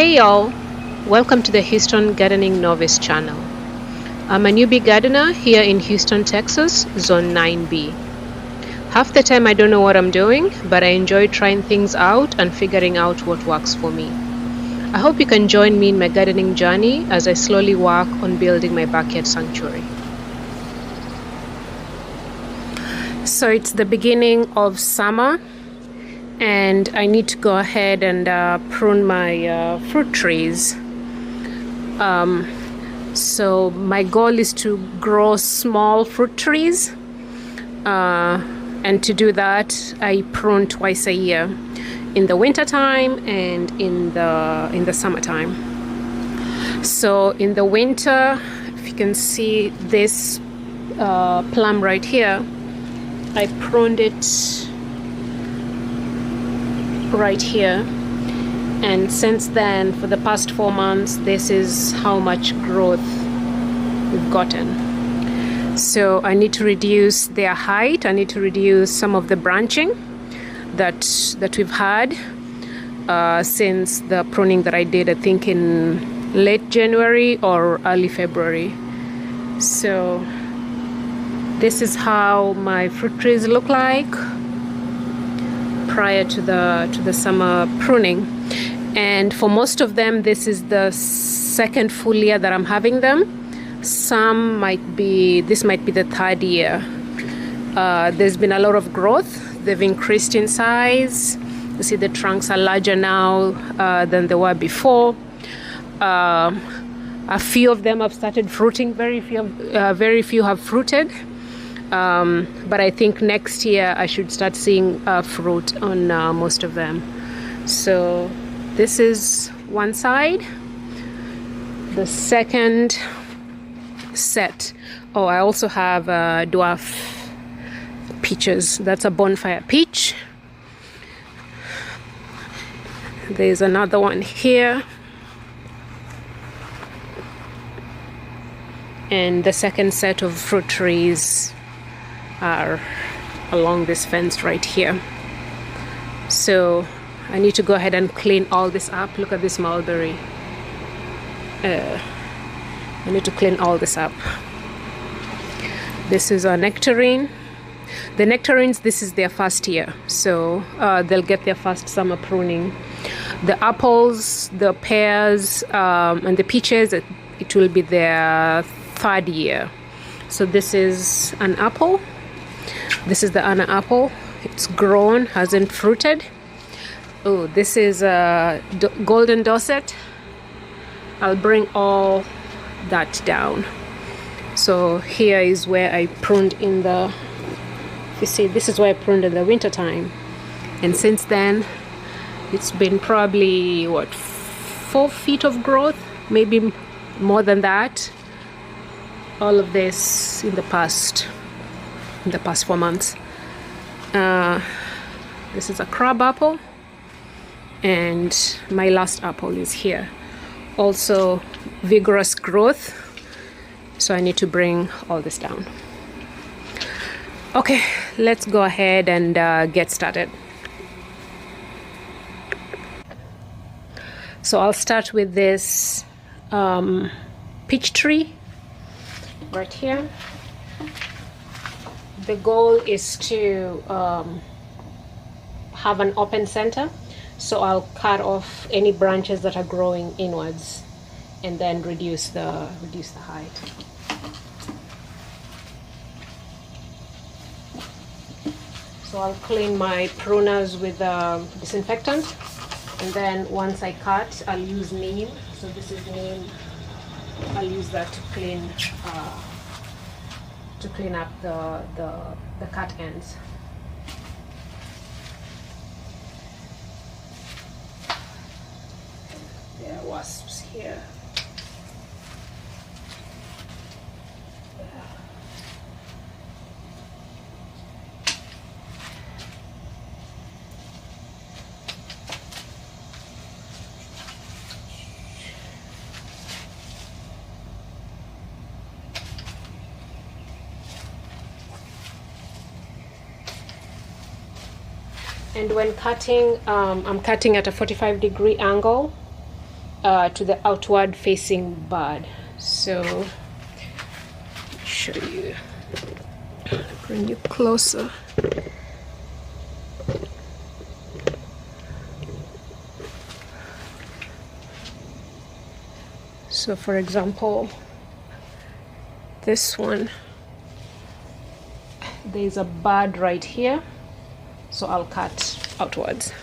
Hey y'all, welcome to the Houston Gardening Novice channel. I'm a newbie gardener here in Houston, Texas, Zone 9B. Half the time I don't know what I'm doing, but I enjoy trying things out and figuring out what works for me. I hope you can join me in my gardening journey as I slowly work on building my backyard sanctuary. So it's the beginning of summer, and I need to go ahead and prune my fruit trees. So my goal is to grow small fruit trees, and to do that I prune twice a year, in the winter time and in the summertime. So in the winter, if you can see this plum right here, I pruned it right here, and since then, for the past 4 months, this is how much growth we've gotten. So I need to reduce their height. I need to reduce some of the branching that we've had since the pruning that I did, I think in late January or early February. So this is how my fruit trees look like prior to the summer pruning, and for most of them this is the second full year that I'm having them. This might be the third year. There's been a lot of growth. They've increased in size. You see the trunks are larger now than they were before. A few of them have started fruiting. Very few have fruited. But I think next year I should start seeing fruit on most of them. So this is one side. The second set. Oh, I also have dwarf peaches. That's a bonfire peach. There's another one here. And the second set of fruit trees are along this fence right here. So I need to go ahead and clean all this up. Look at this mulberry. I need to clean all this up. This is a nectarine. The nectarines, this is their first year, so they'll get their first summer pruning. The apples, the pears, and the peaches, it will be their third year. So this is an apple. This is the Anna apple. It's grown, hasn't fruited. Oh, this is a golden Dorset. I'll bring all that down. So here is where I pruned in the, you see, this is where I pruned in the winter time. And since then, it's been probably, 4 feet of growth, maybe more than that. All of this in the past 4 months. This is a crab apple, and my last apple is here. Also vigorous growth, so I need to bring all this down. Okay, let's go ahead and get started. So I'll start with this peach tree right here. The goal is to have an open center, so I'll cut off any branches that are growing inwards and then reduce the height. So I'll clean my pruners with disinfectant, and then once I cut, I'll use neem. So this is neem. I'll use that to clean up the cut ends. There are wasps here. And when cutting, I'm cutting at a 45-degree angle to the outward facing bud. So show you, bring you closer. So for example, this one, there's a bud right here, so I'll cut outwards.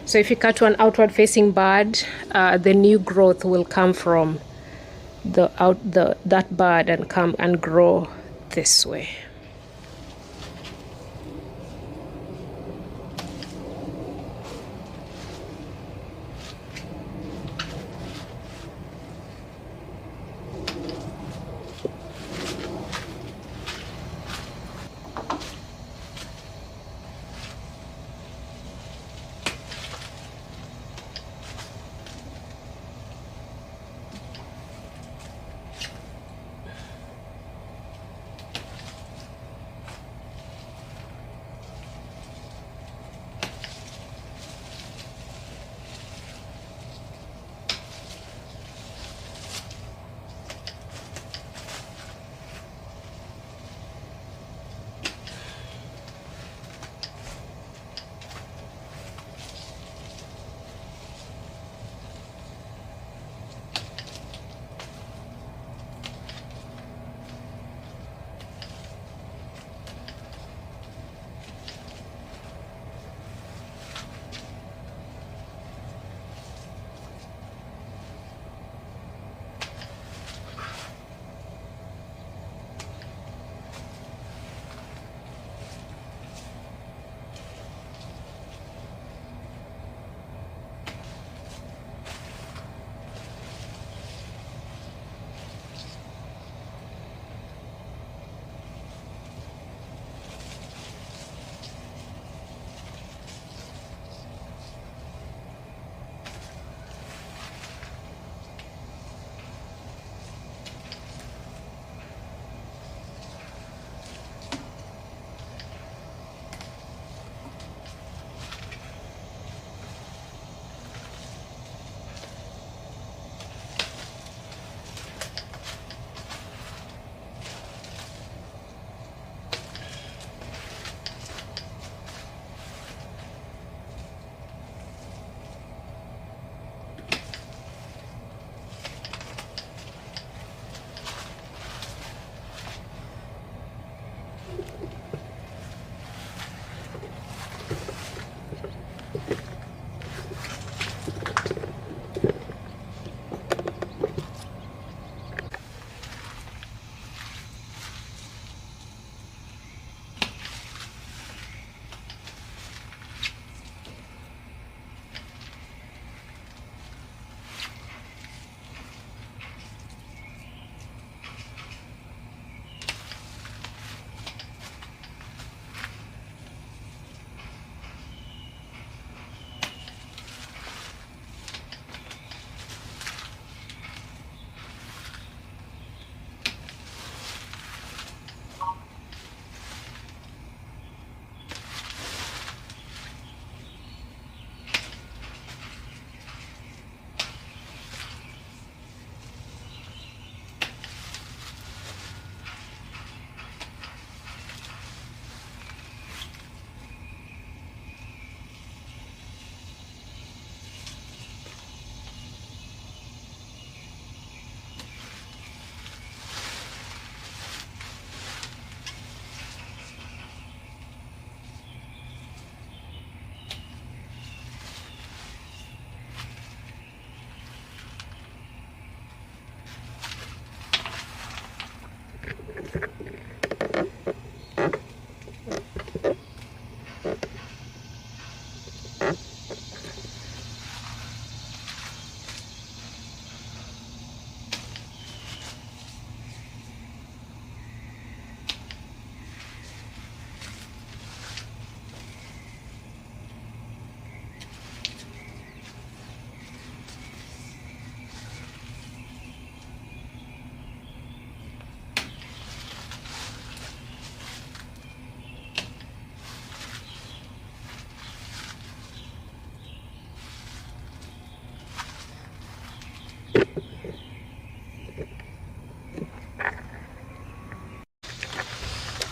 So if you cut one outward facing bud, the new growth will come from that bud and come and grow this way.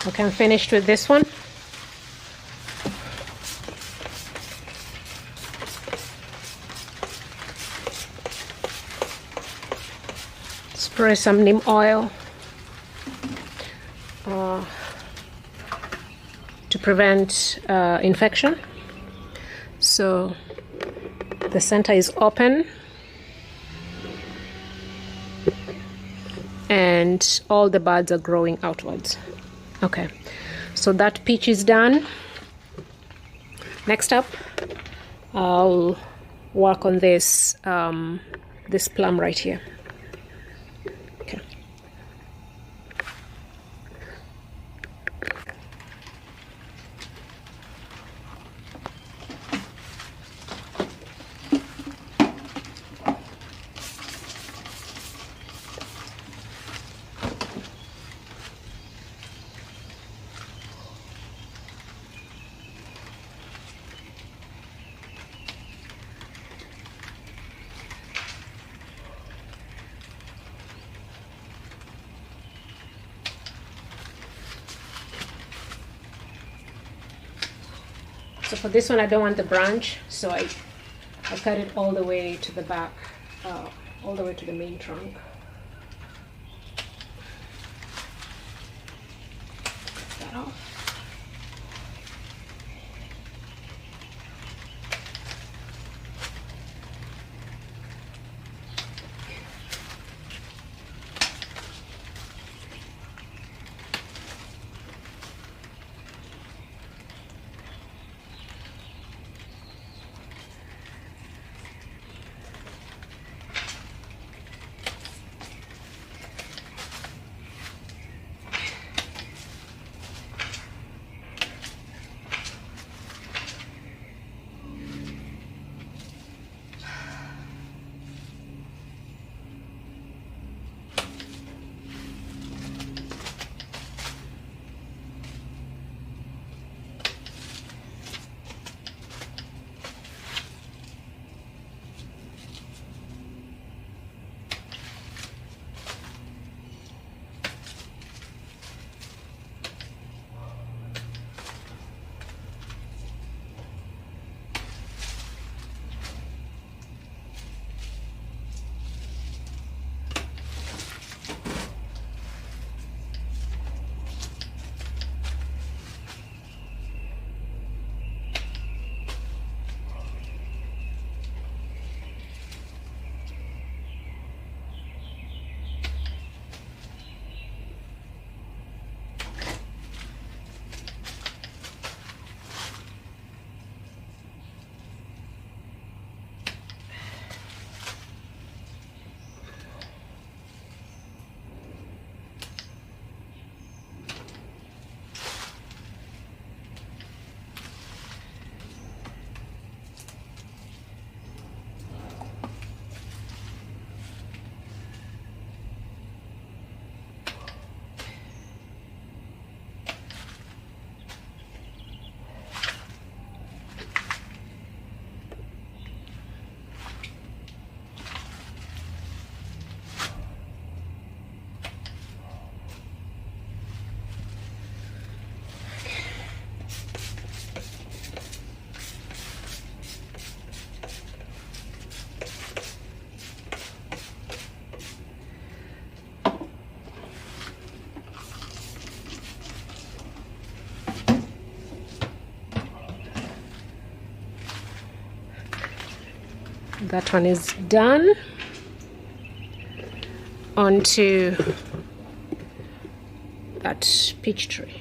Okay, I'm finished with this one. Spray some neem oil to prevent infection. So the center is open and all the buds are growing outwards. Okay, so that peach is done. Next up, I'll work on this this plum right here. Okay. So for this one, I don't want the branch, so I cut it all the way to the back, all the way to the main trunk. Cut that off. That one is done. Onto that peach tree.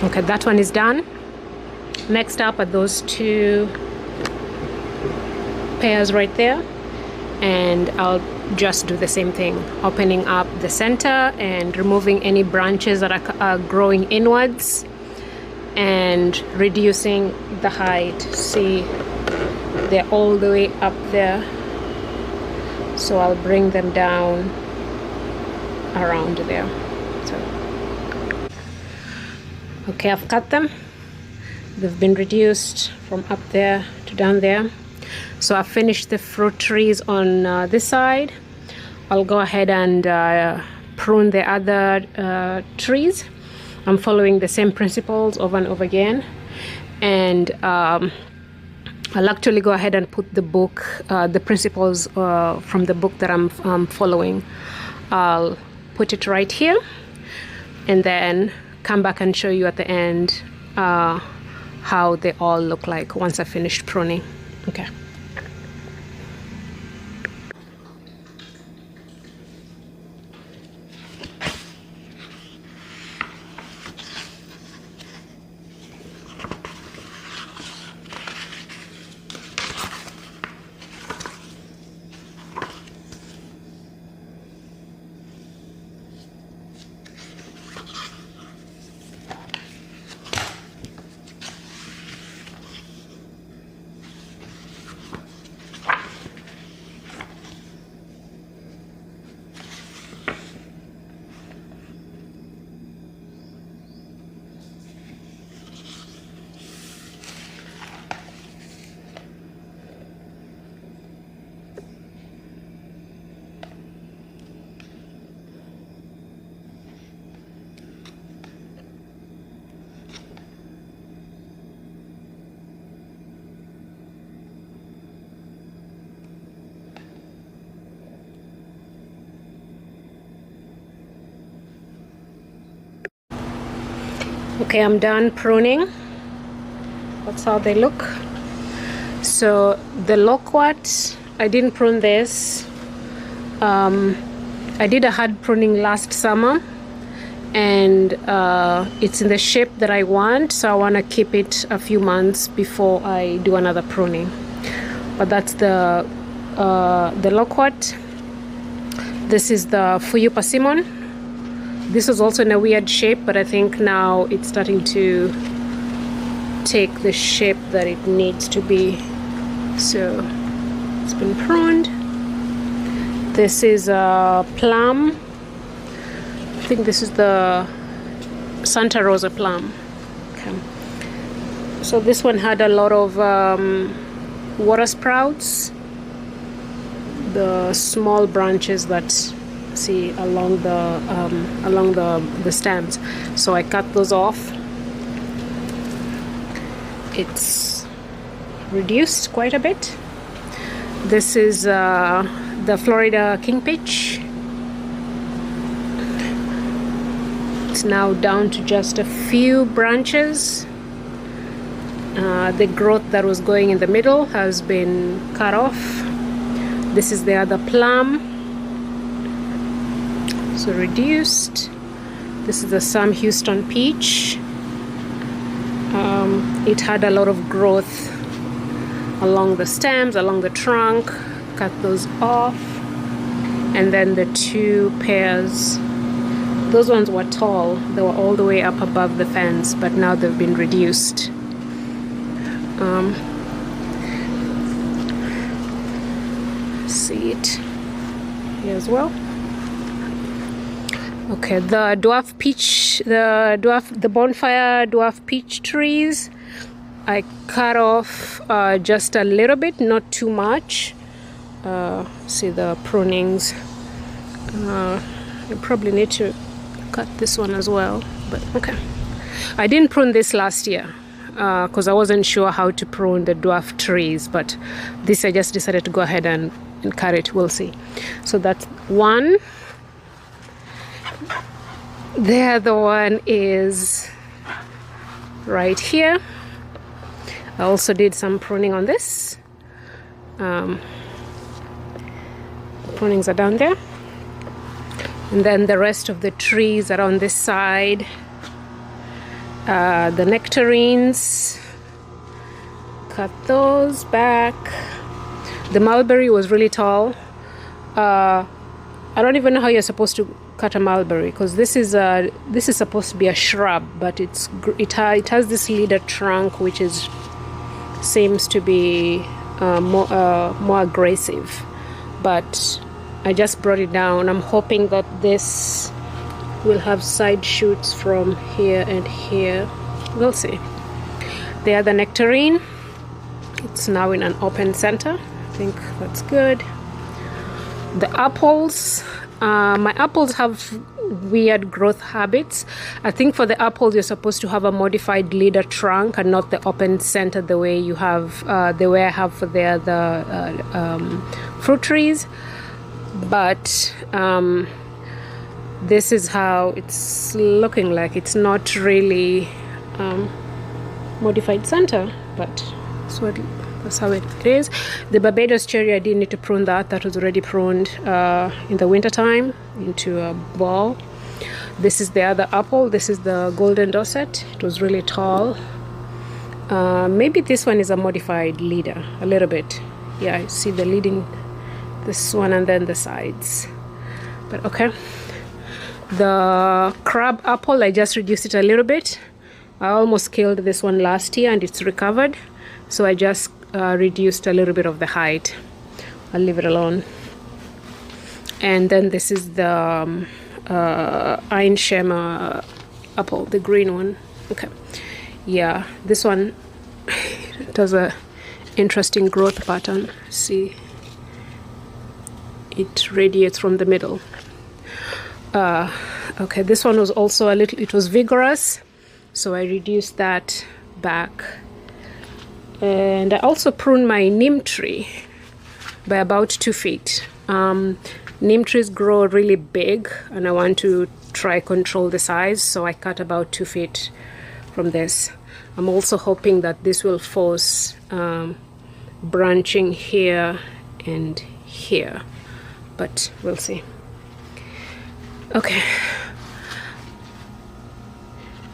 Okay, that one is done. Next up are those two pears right there, and I'll just do the same thing, opening up the center and removing any branches that are growing inwards and reducing the height. See, they're all the way up there, so I'll bring them down around there. So okay, I've cut them. They've been reduced from up there to down there. So I've finished the fruit trees on this side. I'll go ahead and prune the other trees. I'm following the same principles over and over again. And I'll actually go ahead and put the book, the principles from the book that I'm following. I'll put it right here and then come back and show you at the end how they all look like once I finished pruning. Okay. Okay, I'm done pruning. That's how they look. So the loquat, I didn't prune this. I did a hard pruning last summer, and it's in the shape that I want, so I want to keep it a few months before I do another pruning. But that's the loquat. This is the Fuyu persimmon. This was also in a weird shape, but I think now it's starting to take the shape that it needs to be. So it's been pruned. This is a plum. I think this is the Santa Rosa plum. Okay. So this one had a lot of water sprouts, the small branches that see along the stems. So I cut those off. It's reduced quite a bit. This is the Florida king peach. It's now down to just a few branches. The growth that was going in the middle has been cut off. This is the other plum. So reduced. This is the Sam Houston peach. It had a lot of growth along the stems, along the trunk. Cut those off. And then the two pears. Those ones were tall. They were all the way up above the fence, but now they've been reduced. See it here as well. Okay, the dwarf peach, the bonfire dwarf peach trees, I cut off just a little bit, not too much. See the prunings. I probably need to cut this one as well, but okay. I didn't prune this last year because I wasn't sure how to prune the dwarf trees, but this I just decided to go ahead and cut it. We'll see. So that's one. The other one is right here. I also did some pruning on this. Prunings are down there. And then the rest of the trees are on this side. The nectarines, cut those back. The mulberry was really tall. I don't even know how you're supposed to cut a mulberry, because this is supposed to be a shrub, but it has this leader trunk which seems to be more aggressive. But I just brought it down. I'm hoping that this will have side shoots from here and here. We'll see. The other nectarine, it's now in an open center. I think that's good. The apples, my apples have weird growth habits. I think for the apples you're supposed to have a modified leader trunk and not the open center the way you have the way I have for the other fruit trees. But this is how it's looking like. It's not really modified center, but that's how it is. The Barbados cherry, I didn't need to prune that. That was already pruned in the winter time into a ball. This is the other apple. This is the golden dorset. It was really tall. Maybe this one is a modified leader a little bit. Yeah, I see the leading, this one, and then the sides. But okay. The crab apple, I just reduced it a little bit. I almost killed this one last year and it's recovered, so I just reduced a little bit of the height. I'll leave it alone. And then this is the Einsheimer apple, the green one. Okay, yeah, this one does a interesting growth pattern. See, it radiates from the middle. Okay, this one was also a little, it was vigorous, so I reduced that back. And I also pruned my neem tree by about 2 feet. Neem trees grow really big and I want to try control the size, so I cut about 2 feet from this. I'm also hoping that this will force branching here and here, but we'll see. Okay,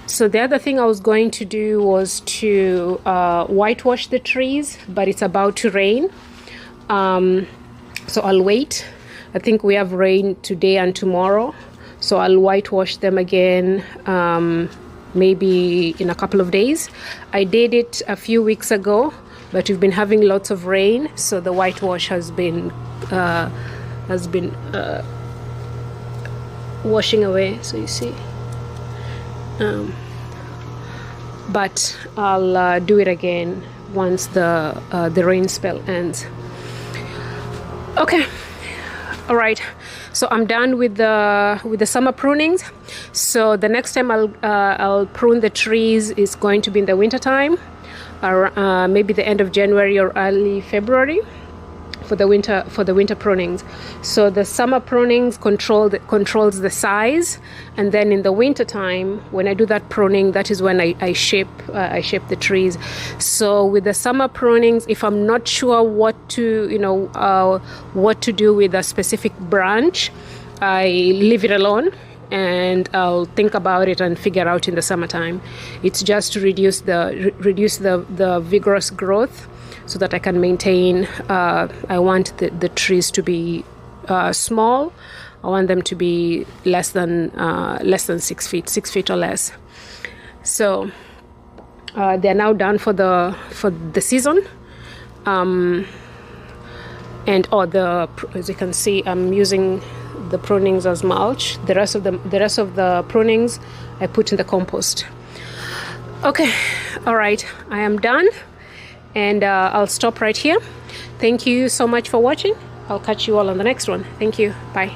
so the other thing I was going to do was to whitewash the trees, but it's about to rain, so I'll wait. I think we have rain today and tomorrow, so I'll whitewash them again maybe in a couple of days. I did it a few weeks ago, but we've been having lots of rain, so the whitewash has been washing away, so you see. But I'll do it again once the rain spell ends. Okay, all right. So I'm done with the summer prunings. So the next time I'll prune the trees is going to be in the winter time, or maybe the end of January or early February. For the winter prunings. So the summer prunings controls the size, and then in the winter time when I do that pruning, that is when I shape the trees. So with the summer prunings, if I'm not sure what to do with a specific branch, I leave it alone and I'll think about it and figure out in the summertime. It's just to reduce the vigorous growth, so that I can maintain. I want the trees to be small. I want them to be less than 6 feet or less. So they're now done for the season. And as you can see, I'm using the prunings as mulch. The rest of the prunings I put in the compost. Okay, all right, I am done. And I'll stop right here. Thank you so much for watching. I'll catch you all on the next one. Thank you. Bye.